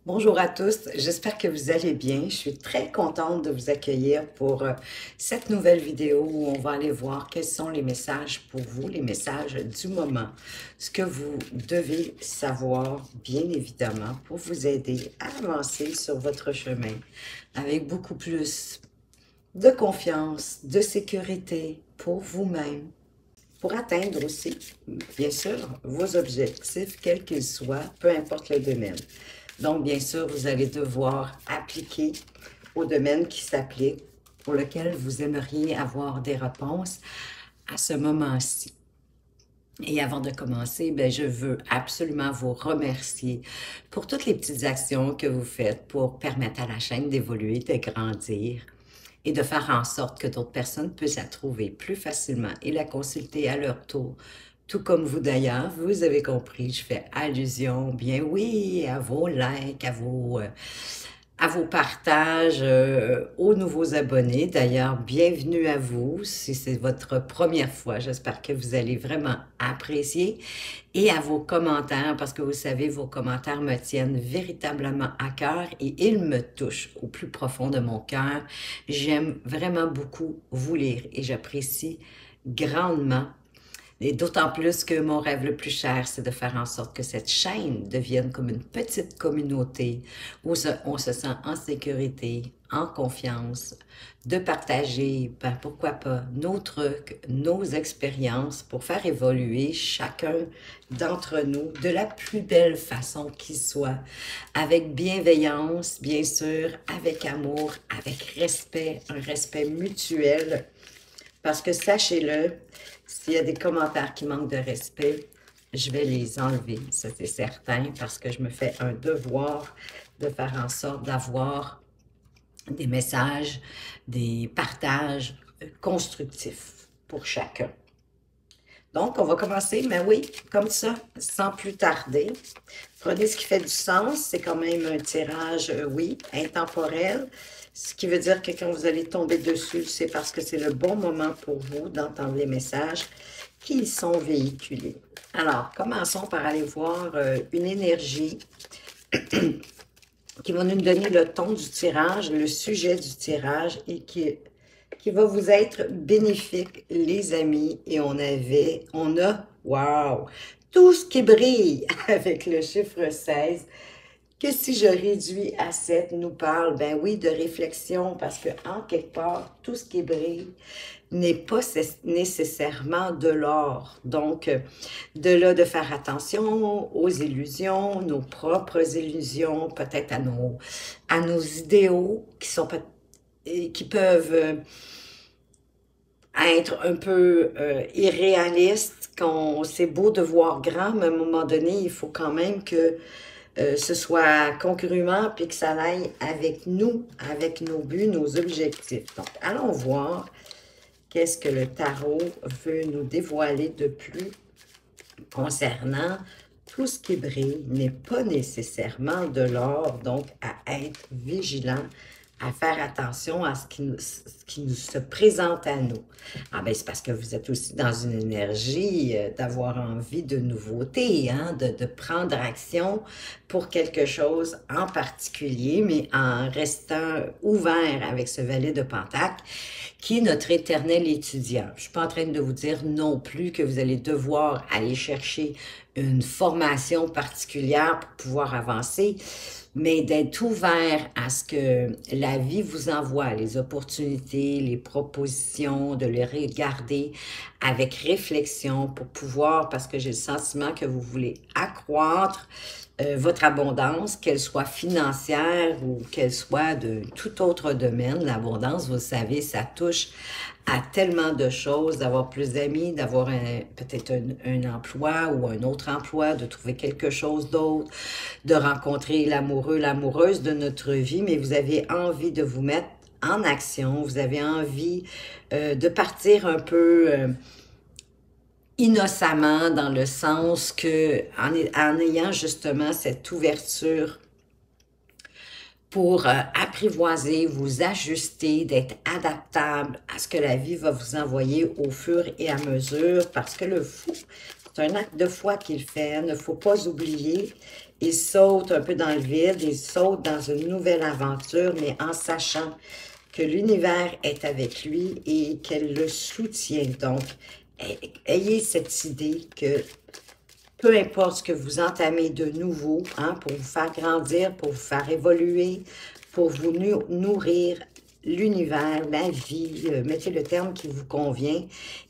Bonjour à tous, j'espère que vous allez bien. Je suis très contente de vous accueillir pour cette nouvelle vidéo où on va aller voir quels sont les messages pour vous, les messages du moment. Ce que vous devez savoir, bien évidemment, pour vous aider à avancer sur votre chemin avec beaucoup plus de confiance, de sécurité pour vous-même, pour atteindre aussi, bien sûr, vos objectifs, quels qu'ils soient, peu importe le domaine. Donc, bien sûr, vous allez devoir appliquer au domaine qui s'applique, pour lequel vous aimeriez avoir des réponses à ce moment-ci. Et avant de commencer, ben, je veux absolument vous remercier pour toutes les petites actions que vous faites pour permettre à la chaîne d'évoluer, de grandir et de faire en sorte que d'autres personnes puissent la trouver plus facilement et la consulter à leur tour. Tout comme vous d'ailleurs, vous avez compris, je fais allusion, bien oui, à vos likes, à vos partages, aux nouveaux abonnés. D'ailleurs, bienvenue à vous si c'est votre première fois. J'espère que vous allez vraiment apprécier et à vos commentaires parce que vous savez, vos commentaires me tiennent véritablement à cœur et ils me touchent au plus profond de mon cœur. J'aime vraiment beaucoup vous lire et j'apprécie grandement et d'autant plus que mon rêve le plus cher, c'est de faire en sorte que cette chaîne devienne comme une petite communauté où on se sent en sécurité, en confiance, de partager, ben pourquoi pas, nos trucs, nos expériences pour faire évoluer chacun d'entre nous de la plus belle façon qui soit, avec bienveillance, bien sûr, avec amour, avec respect, un respect mutuel. Parce que sachez-le, s'il y a des commentaires qui manquent de respect, je vais les enlever, ça c'est certain, parce que je me fais un devoir de faire en sorte d'avoir des messages, des partages constructifs pour chacun. Donc, on va commencer, mais oui, comme ça, sans plus tarder. Prenez ce qui fait du sens, c'est quand même un tirage, oui, intemporel. Ce qui veut dire que quand vous allez tomber dessus, c'est parce que c'est le bon moment pour vous d'entendre les messages qui sont véhiculés. Alors, commençons par aller voir une énergie qui va nous donner le ton du tirage, le sujet du tirage et qui va vous être bénéfique, les amis. Et wow, tout ce qui brille avec le chiffre 16 que si je réduis à 7, nous parle, ben oui, de réflexion, parce que en quelque part, tout ce qui brille n'est pas nécessairement de l'or. Donc, de là de faire attention aux illusions, nos propres illusions, peut-être à nos idéaux qui peuvent être un peu irréalistes, c'est beau de voir grand, mais à un moment donné, il faut quand même que ce soit congruent puis que ça aille avec nous, avec nos buts, nos objectifs. Donc, allons voir qu'est-ce que le tarot veut nous dévoiler de plus concernant tout ce qui brille n'est pas nécessairement de l'or, donc à être vigilant, à faire attention à ce qui nous se présente à nous. Ah ben c'est parce que vous êtes aussi dans une énergie d'avoir envie de nouveautés, hein, de prendre action pour quelque chose en particulier, mais en restant ouvert avec ce valet de Pentacle, qui est notre éternel étudiant. Je ne suis pas en train de vous dire non plus que vous allez devoir aller chercher une formation particulière pour pouvoir avancer, mais d'être ouvert à ce que la vie vous envoie, les opportunités, les propositions, de les regarder avec réflexion pour pouvoir, parce que j'ai le sentiment que vous voulez accroître votre abondance, qu'elle soit financière ou qu'elle soit de tout autre domaine. L'abondance, vous savez, ça touche à tellement de choses, d'avoir plus d'amis, d'avoir peut-être un emploi ou un autre emploi, de trouver quelque chose d'autre, de rencontrer l'amoureux, l'amoureuse de notre vie, mais vous avez envie de vous mettre en action, vous avez envie de partir un peu innocemment dans le sens que en ayant justement cette ouverture pour apprivoiser, vous ajuster, d'être adaptable à ce que la vie va vous envoyer au fur et à mesure, parce que le fou, c'est un acte de foi qu'il fait, il ne faut pas oublier. il saute un peu dans le vide, il saute dans une nouvelle aventure, mais en sachant que l'univers est avec lui et qu'elle le soutient. Donc, ayez cette idée que peu importe ce que vous entamez de nouveau, hein, pour vous faire grandir, pour vous faire évoluer, pour vous nourrir, l'univers, la vie, mettez le terme qui vous convient,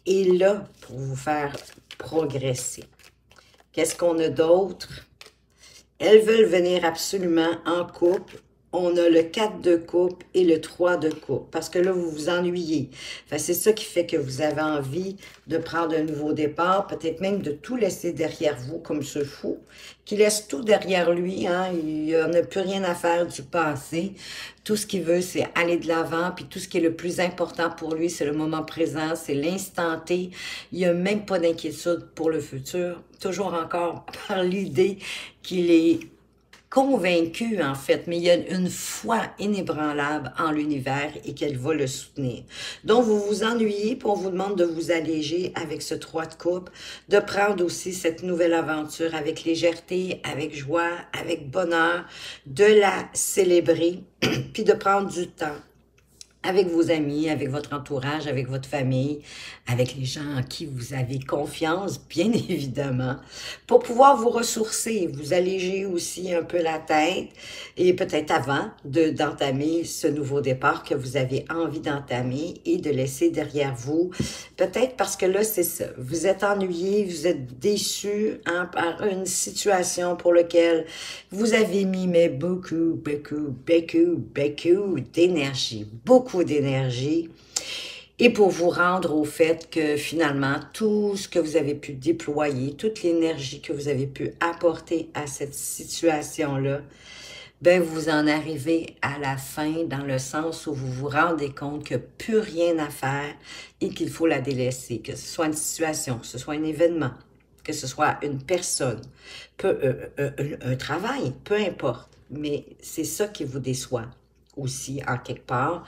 est là pour vous faire progresser. Qu'est-ce qu'on a d'autre? Elles veulent venir absolument en couple. On a le 4 de coupe et le 3 de coupe, parce que là, vous vous ennuyez. Enfin, c'est ça qui fait que vous avez envie de prendre un nouveau départ, peut-être même de tout laisser derrière vous, comme ce fou, qui laisse tout derrière lui, hein, il n'a plus rien à faire du passé. Tout ce qu'il veut, c'est aller de l'avant, puis tout ce qui est le plus important pour lui, c'est le moment présent, c'est l'instant T. Il n'y a même pas d'inquiétude pour le futur, toujours encore par l'idée qu'il est convaincu, en fait, mais il y a une foi inébranlable en l'univers et qu'elle va le soutenir. Donc, vous vous ennuyez, puis on vous demande de vous alléger avec ce 3 de coupe, de prendre aussi cette nouvelle aventure avec légèreté, avec joie, avec bonheur, de la célébrer, puis de prendre du temps avec vos amis, avec votre entourage, avec votre famille, avec les gens en qui vous avez confiance, bien évidemment, pour pouvoir vous ressourcer, vous alléger aussi un peu la tête, et peut-être avant d'entamer ce nouveau départ que vous avez envie d'entamer et de laisser derrière vous. Peut-être parce que là, c'est ça, vous êtes ennuyé, vous êtes déçu, hein, par une situation pour laquelle vous avez mis mais beaucoup d'énergie, beaucoup d'énergie, et pour vous rendre au fait que finalement, tout ce que vous avez pu déployer, toute l'énergie que vous avez pu apporter à cette situation-là, ben vous en arrivez à la fin dans le sens où vous vous rendez compte qu'il n'y a plus rien à faire et qu'il faut la délaisser, que ce soit une situation, que ce soit un événement, que ce soit une personne, un travail, peu importe, mais c'est ça qui vous déçoit aussi en quelque part,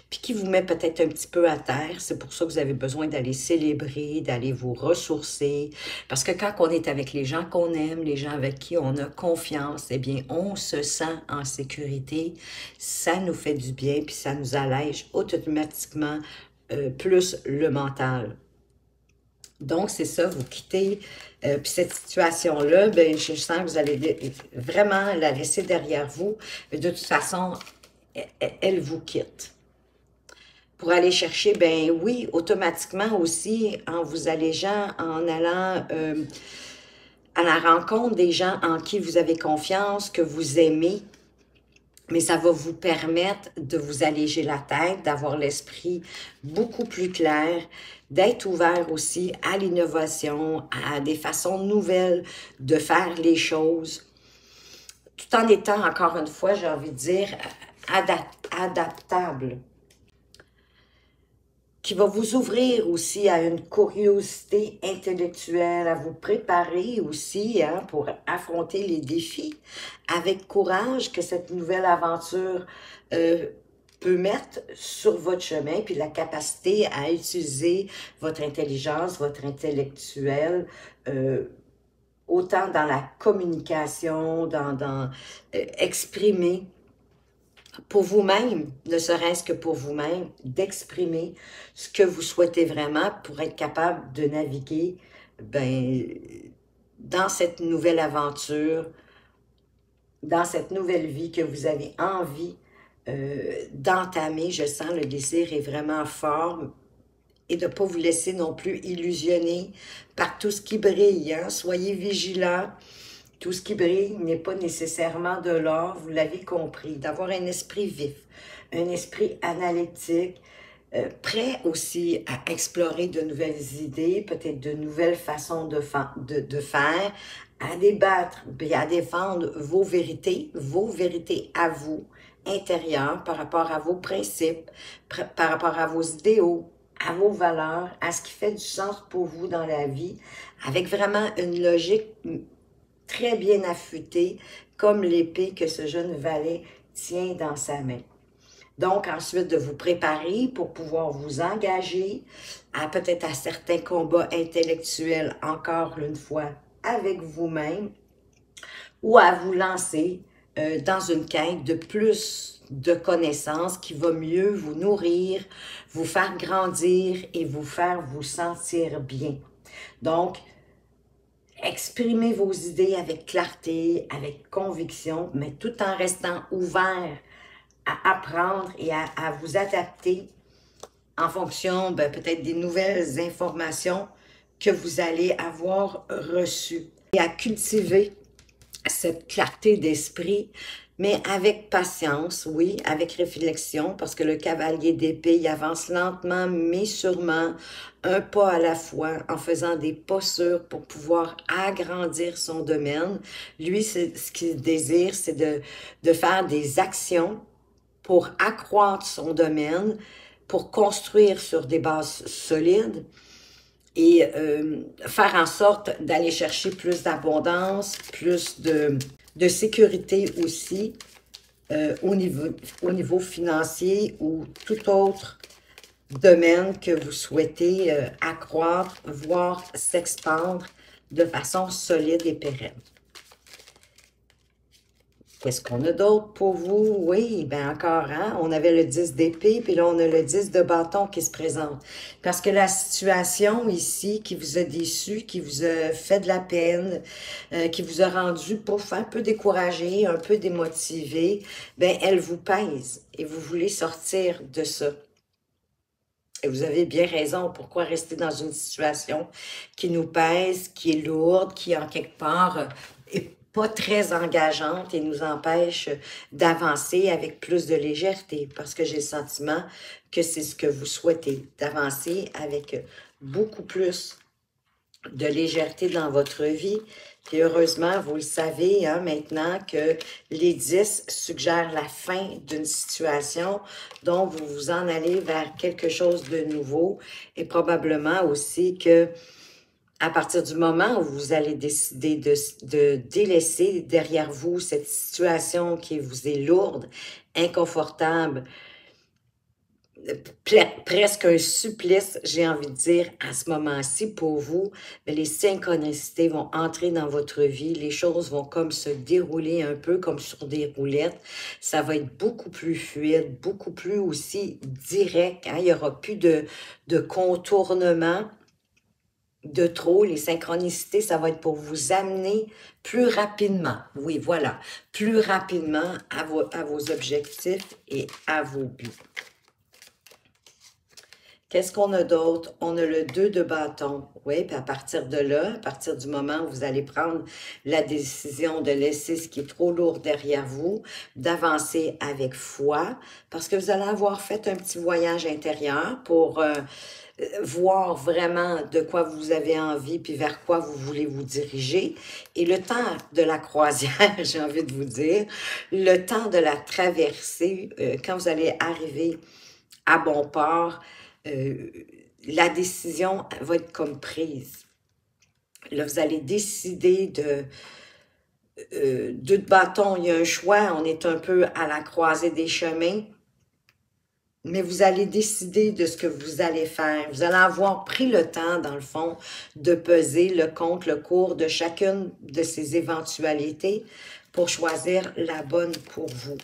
puis qui vous met peut-être un petit peu à terre. C'est pour ça que vous avez besoin d'aller célébrer, d'aller vous ressourcer, parce que quand on est avec les gens qu'on aime, les gens avec qui on a confiance, eh bien, on se sent en sécurité, ça nous fait du bien, puis ça nous allège automatiquement plus le mental. Donc, c'est ça, vous quittez, puis cette situation-là, ben, je sens que vous allez vraiment la laisser derrière vous. Mais de toute façon, elle vous quitte. Pour aller chercher, ben oui, automatiquement aussi, en vous allégeant, en allant à la rencontre des gens en qui vous avez confiance, que vous aimez, mais ça va vous permettre de vous alléger la tête, d'avoir l'esprit beaucoup plus clair, d'être ouvert aussi à l'innovation, à des façons nouvelles de faire les choses, tout en étant, encore une fois, j'ai envie de dire, adaptable, qui va vous ouvrir aussi à une curiosité intellectuelle, à vous préparer aussi, hein, pour affronter les défis avec courage que cette nouvelle aventure peut mettre sur votre chemin, puis la capacité à utiliser votre intelligence, votre intellectuel, autant dans la communication, dans exprimer pour vous-même, ne serait-ce que pour vous-même, d'exprimer ce que vous souhaitez vraiment pour être capable de naviguer ben, dans cette nouvelle aventure, dans cette nouvelle vie que vous avez envie d'entamer. Je sens le désir est vraiment fort et de ne pas vous laisser non plus illusionner par tout ce qui brille. Hein? Soyez vigilants. Tout ce qui brille n'est pas nécessairement de l'or, vous l'avez compris. D'avoir un esprit vif, un esprit analytique, prêt aussi à explorer de nouvelles idées, peut-être de nouvelles façons de faire, à débattre, puis à défendre vos vérités à vous, intérieures, par rapport à vos principes, par rapport à vos idéaux, à vos valeurs, à ce qui fait du sens pour vous dans la vie, avec vraiment une logique très bien affûtée, comme l'épée que ce jeune valet tient dans sa main. Donc, ensuite, de vous préparer pour pouvoir vous engager à peut-être à certains combats intellectuels, encore une fois, avec vous-même, ou à vous lancer dans une quête de plus de connaissances qui va mieux vous nourrir, vous faire grandir et vous faire vous sentir bien. Donc, exprimez vos idées avec clarté, avec conviction, mais tout en restant ouvert à apprendre et à vous adapter en fonction peut-être des nouvelles informations que vous allez avoir reçues. Et à cultiver cette clarté d'esprit, mais avec patience, oui, avec réflexion, parce que le cavalier d'épée, il avance lentement, mais sûrement, un pas à la fois, en faisant des pas sûrs pour pouvoir agrandir son domaine. Lui, ce qu'il désire, c'est de faire des actions pour accroître son domaine, pour construire sur des bases solides, et faire en sorte d'aller chercher plus d'abondance, plus de sécurité aussi au niveau financier ou tout autre domaine que vous souhaitez accroître, voire s'expandre de façon solide et pérenne. Qu'est-ce qu'on a d'autre pour vous? Oui, bien encore, hein? On avait le 10 d'épée, puis là, on a le 10 de bâton qui se présente. Parce que la situation ici qui vous a déçu, qui vous a fait de la peine, qui vous a rendu pouf, un peu découragé, un peu démotivé, bien, elle vous pèse et vous voulez sortir de ça. Et vous avez bien raison. Pourquoi rester dans une situation qui nous pèse, qui est lourde, qui, en quelque part, est pas très engageante et nous empêche d'avancer avec plus de légèreté? Parce que j'ai le sentiment que c'est ce que vous souhaitez, d'avancer avec beaucoup plus de légèreté dans votre vie. Puis heureusement, vous le savez hein, maintenant que les 10 suggèrent la fin d'une situation, donc vous vous en allez vers quelque chose de nouveau et probablement aussi que à partir du moment où vous allez décider de délaisser derrière vous cette situation qui vous est lourde, inconfortable, presque un supplice, j'ai envie de dire, à ce moment-ci pour vous, les synchronicités vont entrer dans votre vie, les choses vont comme se dérouler un peu comme sur des roulettes, ça va être beaucoup plus fluide, beaucoup plus aussi direct, hein? Il n'y aura plus de contournement de trop, les synchronicités, ça va être pour vous amener plus rapidement, oui voilà, plus rapidement à vos objectifs et à vos buts. Qu'est-ce qu'on a d'autre? On a le 2 de bâton. Oui, puis à partir de là, à partir du moment où vous allez prendre la décision de laisser ce qui est trop lourd derrière vous, d'avancer avec foi, parce que vous allez avoir fait un petit voyage intérieur pour voir vraiment de quoi vous avez envie, puis vers quoi vous voulez vous diriger. Et le temps de la croisière, j'ai envie de vous dire, le temps de la traversée, quand vous allez arriver à bon port, la décision va être comme prise. Là, vous allez décider deux bâtons, il y a un choix, on est un peu à la croisée des chemins, mais vous allez décider de ce que vous allez faire. Vous allez avoir pris le temps, dans le fond, de peser le contre, le cours de chacune de ces éventualités pour choisir la bonne pour vous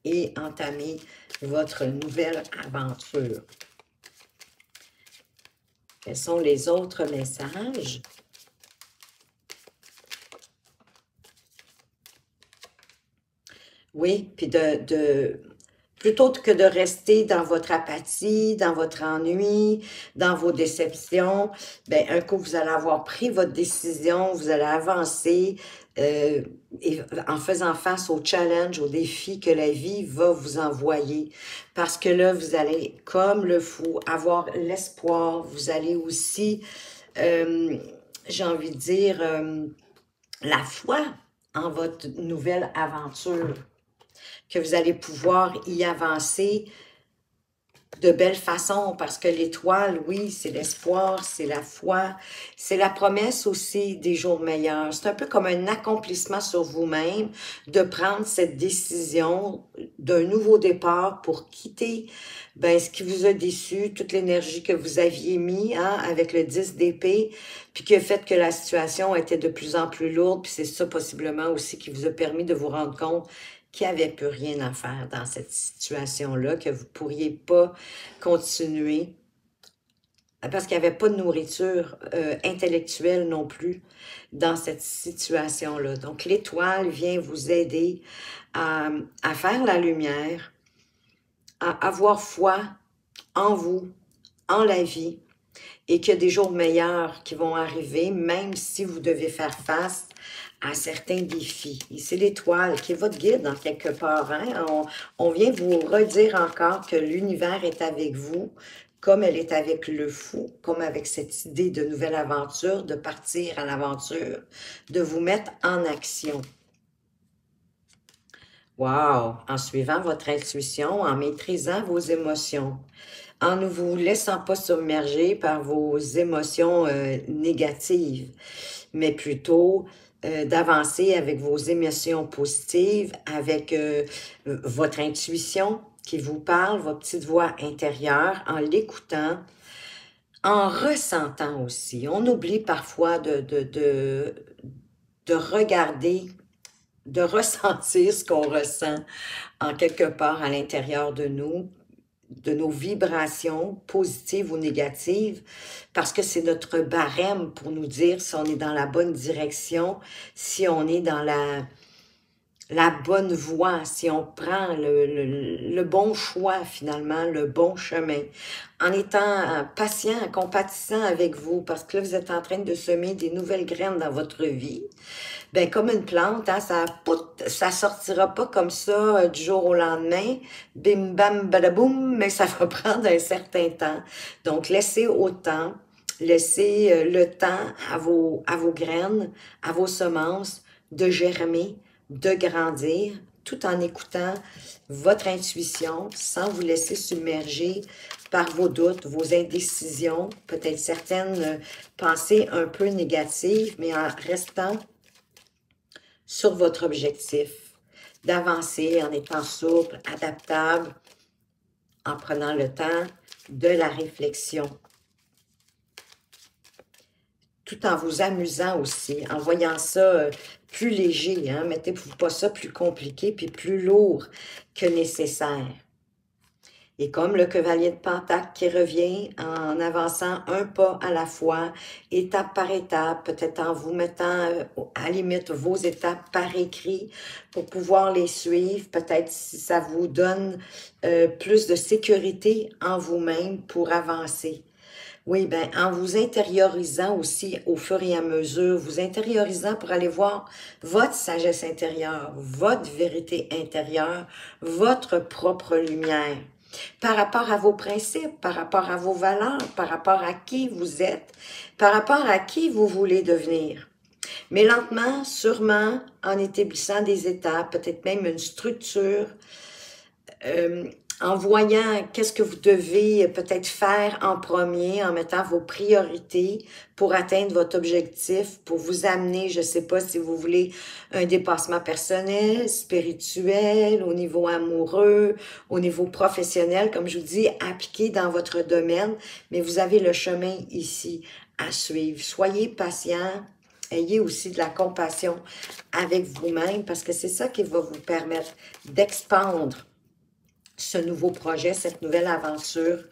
et entamer votre nouvelle aventure. Quels sont les autres messages? Oui, puis plutôt que de rester dans votre apathie, dans votre ennui, dans vos déceptions, bien, un coup, vous allez avoir pris votre décision, vous allez avancer et en faisant face aux challenges, aux défis que la vie va vous envoyer. Parce que là, vous allez, comme le fou, avoir l'espoir. Vous allez aussi, j'ai envie de dire, la foi en votre nouvelle aventure, que vous allez pouvoir y avancer de belle façon, parce que l'étoile, oui, c'est l'espoir, c'est la foi, c'est la promesse aussi des jours meilleurs. C'est un peu comme un accomplissement sur vous-même de prendre cette décision d'un nouveau départ pour quitter ben, ce qui vous a déçu, toute l'énergie que vous aviez mis hein, avec le 10 d'épée, puis qui a fait que la situation était de plus en plus lourde, puis c'est ça possiblement aussi qui vous a permis de vous rendre compte qu'il n'y avait plus rien à faire dans cette situation-là, que vous ne pourriez pas continuer parce qu'il n'y avait pas de nourriture intellectuelle non plus dans cette situation-là. Donc, l'étoile vient vous aider à faire la lumière, à avoir foi en vous, en la vie, et qu'il y a des jours meilleurs qui vont arriver, même si vous devez faire face à certains défis. Et c'est l'étoile qui est votre guide en quelque part. Hein? On vient vous redire encore que l'univers est avec vous, comme elle est avec le fou, comme avec cette idée de nouvelle aventure, de partir à l'aventure, de vous mettre en action. Wow! En suivant votre intuition, en maîtrisant vos émotions, en ne vous laissant pas submerger par vos émotions négatives, mais plutôt d'avancer avec vos émotions positives, avec votre intuition qui vous parle, votre petite voix intérieure, en l'écoutant, en ressentant aussi. On oublie parfois de regarder, de ressentir ce qu'on ressent en quelque part à l'intérieur de nos vibrations positives ou négatives, parce que c'est notre barème pour nous dire si on est dans la bonne direction, si on est dans la bonne voie, si on prend le bon choix finalement, le bon chemin, en étant patient, compatissant avec vous, parce que là, vous êtes en train de semer des nouvelles graines dans votre vie. Ben comme une plante, hein, ça sortira pas comme ça du jour au lendemain, bim bam badaboum, mais ça va prendre un certain temps. Donc laissez au temps, laissez le temps à vos graines, à vos semences de germer, de grandir, tout en écoutant votre intuition, sans vous laisser submerger par vos doutes, vos indécisions, peut-être certaines pensées un peu négatives, mais en restant sur votre objectif, d'avancer en étant souple, adaptable, en prenant le temps de la réflexion. Tout en vous amusant aussi, en voyant ça plus léger, hein? Mettez-vous pas ça plus compliqué puis plus lourd que nécessaire. Et comme le cavalier de Pentacle qui revient en avançant un pas à la fois, étape par étape, peut-être en vous mettant à la limite vos étapes par écrit pour pouvoir les suivre, peut-être si ça vous donne plus de sécurité en vous-même pour avancer. Oui, bien, en vous intériorisant aussi au fur et à mesure, vous intériorisant pour aller voir votre sagesse intérieure, votre vérité intérieure, votre propre lumière par rapport à vos principes, par rapport à vos valeurs, par rapport à qui vous êtes, par rapport à qui vous voulez devenir. Mais lentement, sûrement, en établissant des étapes, peut-être même une structure, en voyant qu'est-ce que vous devez peut-être faire en premier, en mettant vos priorités pour atteindre votre objectif, pour vous amener, je ne sais pas si vous voulez un dépassement personnel, spirituel, au niveau amoureux, au niveau professionnel, comme je vous dis, appliqué dans votre domaine, mais vous avez le chemin ici à suivre. Soyez patient. Ayez aussi de la compassion avec vous-même parce que c'est ça qui va vous permettre d'expandre ce nouveau projet, cette nouvelle aventure,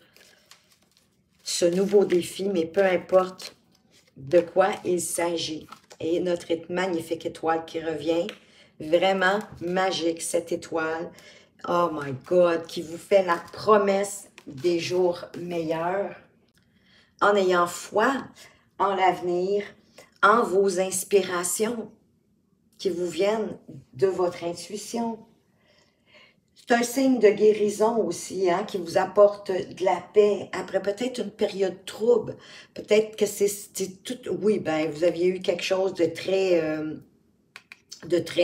ce nouveau défi, mais peu importe de quoi il s'agit. Et notre magnifique étoile qui revient, vraiment magique, cette étoile, oh my God, qui vous fait la promesse des jours meilleurs, en ayant foi en l'avenir, en vos inspirations qui vous viennent de votre intuition. C'est un signe de guérison aussi, hein, qui vous apporte de la paix après peut-être une période trouble. Peut-être que c'est tout... Oui, ben vous aviez eu quelque chose de très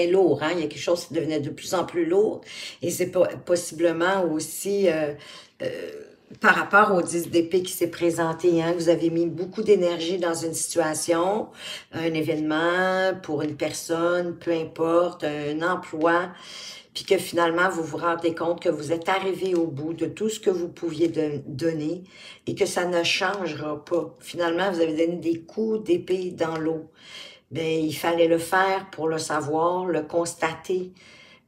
lourd, hein. Il y a quelque chose qui devenait de plus en plus lourd. Et c'est possiblement aussi par rapport au 10 d'épée qui s'est présenté, hein, vous avez mis beaucoup d'énergie dans une situation, un événement, pour une personne, peu importe, un emploi, puis que finalement, vous vous rendez compte que vous êtes arrivé au bout de tout ce que vous pouviez donner et que ça ne changera pas. Finalement, vous avez donné des coups d'épée dans l'eau. Bien, il fallait le faire pour le savoir, le constater,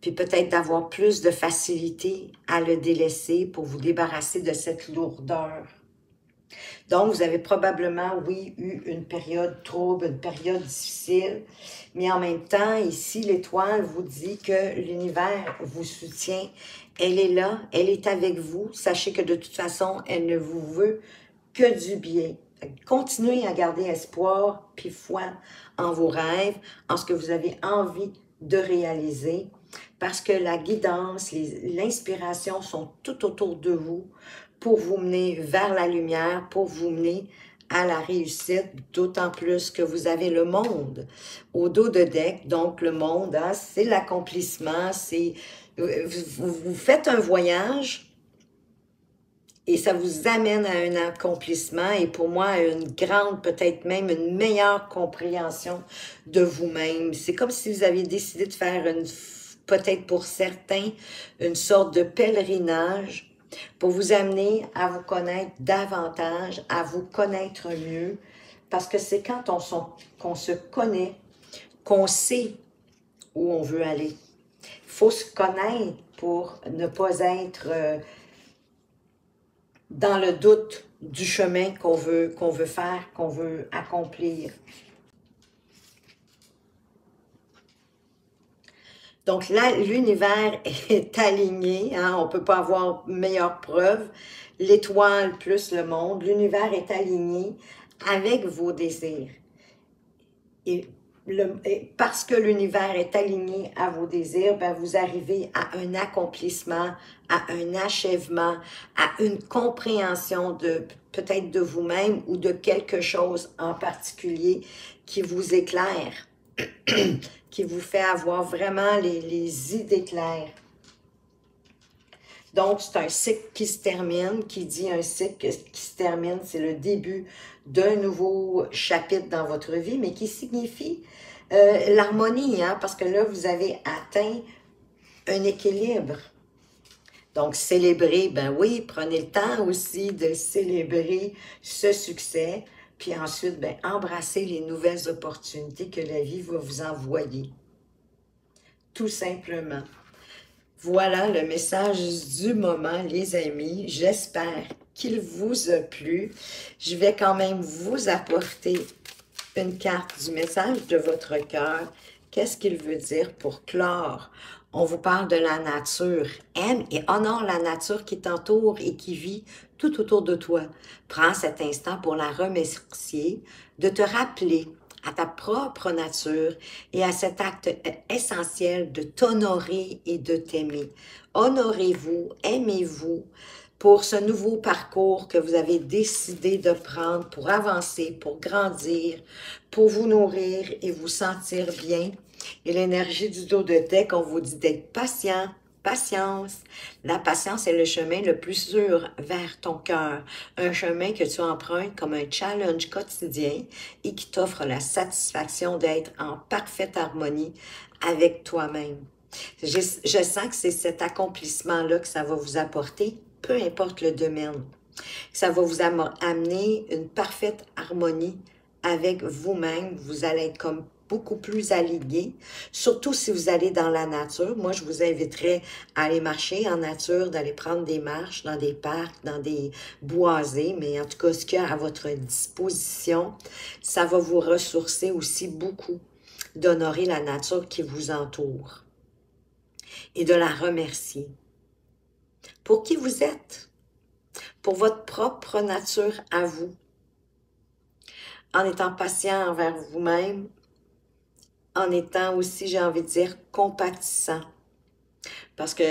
puis peut-être d'avoir plus de facilité à le délaisser pour vous débarrasser de cette lourdeur. Donc, vous avez probablement, oui, eu une période trouble, une période difficile, mais en même temps, ici, l'étoile vous dit que l'univers vous soutient. Elle est là, elle est avec vous. Sachez que de toute façon, elle ne vous veut que du bien. Continuez à garder espoir puis foi en vos rêves, en ce que vous avez envie de réaliser, parce que la guidance, l'inspiration sont tout autour de vous pour vous mener vers la lumière, pour vous mener à la réussite, d'autant plus que vous avez le monde au dos de deck. Donc, le monde, hein, c'est l'accomplissement, c'est vous faites un voyage et ça vous amène à un accomplissement et pour moi, à une grande, peut-être même une meilleure compréhension de vous-même. C'est comme si vous aviez décidé de faire, peut-être pour certains, une sorte de pèlerinage pour vous amener à vous connaître davantage, à vous connaître mieux, parce que c'est quand qu'on se connaît, qu'on sait où on veut aller. Il faut se connaître pour ne pas être dans le doute du chemin qu'on veut faire, qu'on veut accomplir. Donc là, l'univers est aligné, hein, on ne peut pas avoir meilleure preuve. L'étoile plus le monde, l'univers est aligné avec vos désirs. Et parce que l'univers est aligné à vos désirs, ben vous arrivez à un accomplissement, à un achèvement, à une compréhension de peut-être de vous-même ou de quelque chose en particulier qui vous éclaire, qui vous fait avoir vraiment les idées claires. Donc, c'est un cycle qui se termine. Qui dit un cycle qui se termine, c'est le début d'un nouveau chapitre dans votre vie, mais qui signifie l'harmonie, hein, parce que là, vous avez atteint un équilibre. Donc, célébrer, ben oui, prenez le temps aussi de célébrer ce succès, puis ensuite, ben, embrasser les nouvelles opportunités que la vie va vous envoyer. Tout simplement. Voilà le message du moment, les amis. J'espère qu'il vous a plu. Je vais quand même vous apporter une carte du message de votre cœur. Qu'est-ce qu'il veut dire pour clore? On vous parle de la nature. Aime et honore la nature qui t'entoure et qui vit tout autour de toi. Prends cet instant pour la remercier, de te rappeler à ta propre nature et à cet acte essentiel de t'honorer et de t'aimer. Honorez-vous, aimez-vous pour ce nouveau parcours que vous avez décidé de prendre pour avancer, pour grandir, pour vous nourrir et vous sentir bien. Et l'énergie du dos de deck, on vous dit d'être patient, patience. La patience est le chemin le plus sûr vers ton cœur. Un chemin que tu empruntes comme un challenge quotidien et qui t'offre la satisfaction d'être en parfaite harmonie avec toi-même. Je sens que c'est cet accomplissement-là que ça va vous apporter, peu importe le domaine. Ça va vous amener une parfaite harmonie avec vous-même. Vous allez être comme beaucoup plus aligné, surtout si vous allez dans la nature. Moi, je vous inviterais à aller marcher en nature, d'aller prendre des marches dans des parcs, dans des boisés, mais en tout cas, ce qu'il y a à votre disposition, ça va vous ressourcer aussi beaucoup d'honorer la nature qui vous entoure et de la remercier pour qui vous êtes, pour votre propre nature à vous, en étant patient envers vous-même, en étant aussi, j'ai envie de dire, compatissant. Parce que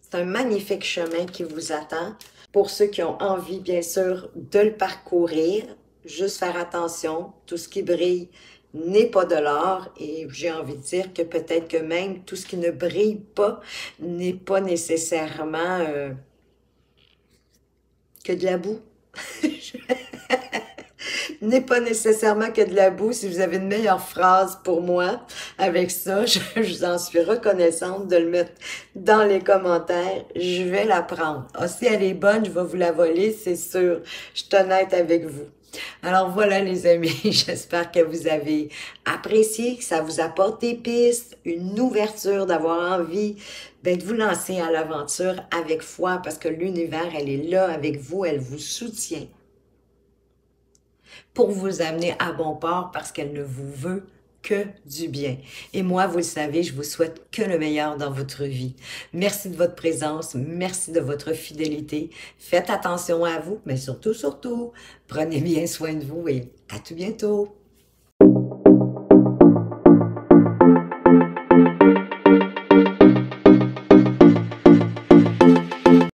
c'est un magnifique chemin qui vous attend. Pour ceux qui ont envie, bien sûr, de le parcourir, juste faire attention, tout ce qui brille n'est pas de l'or. Et j'ai envie de dire que peut-être que même tout ce qui ne brille pas n'est pas nécessairement Que de la boue. N'est pas nécessairement que de la boue. Si vous avez une meilleure phrase pour moi avec ça, je vous en suis reconnaissante de le mettre dans les commentaires. Je vais la prendre. Ah, si elle est bonne, je vais vous la voler, c'est sûr. Je suis honnête avec vous. Alors voilà les amis, j'espère que vous avez apprécié, que ça vous apporte des pistes, une ouverture, d'avoir envie de vous lancer à l'aventure avec foi parce que l'univers, elle est là avec vous, elle vous soutient pour vous amener à bon port parce qu'elle ne vous veut que du bien. Et moi, vous le savez, je vous souhaite que le meilleur dans votre vie. Merci de votre présence, merci de votre fidélité. Faites attention à vous, mais surtout, prenez bien soin de vous et à tout bientôt.